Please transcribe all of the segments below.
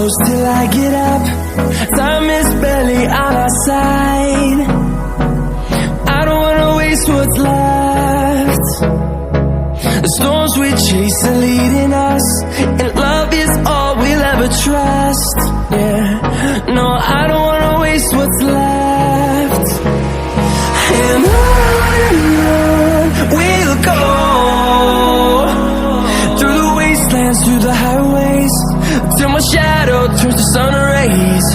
close till I get up. Time is barely on our side. I don't wanna waste what's left. The storms we chase are leading us, and love is all we'll ever trust. Yeah, no, I don't wanna waste what's left. And on we'll go, through the wastelands, through the highways, till my shadow turns to sun rays.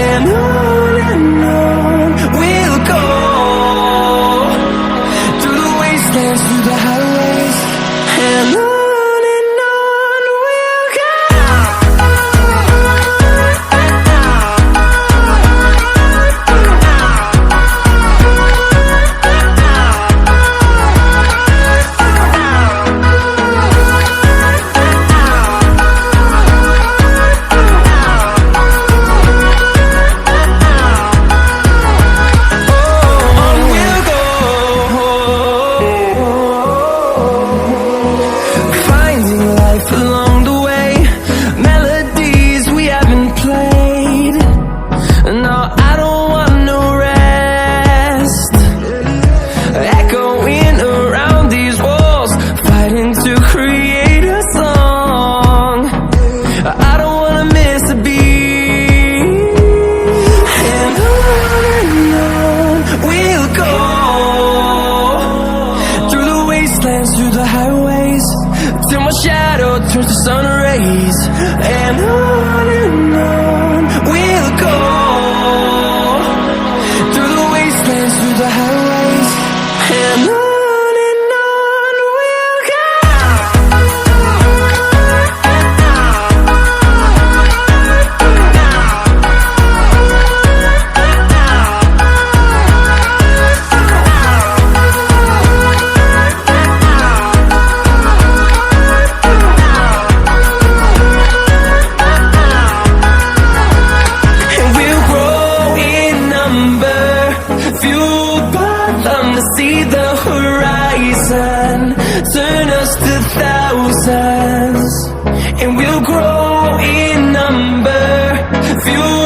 And on we'll go, through the wastelands, through the highways, and on we'll go. Through the highways, till my shadow turns to sun rays. And on we'll go, through the wastelands, through the highways, and on we'll go. To see the horizon turn us to thousands, and we'll grow in number, fuel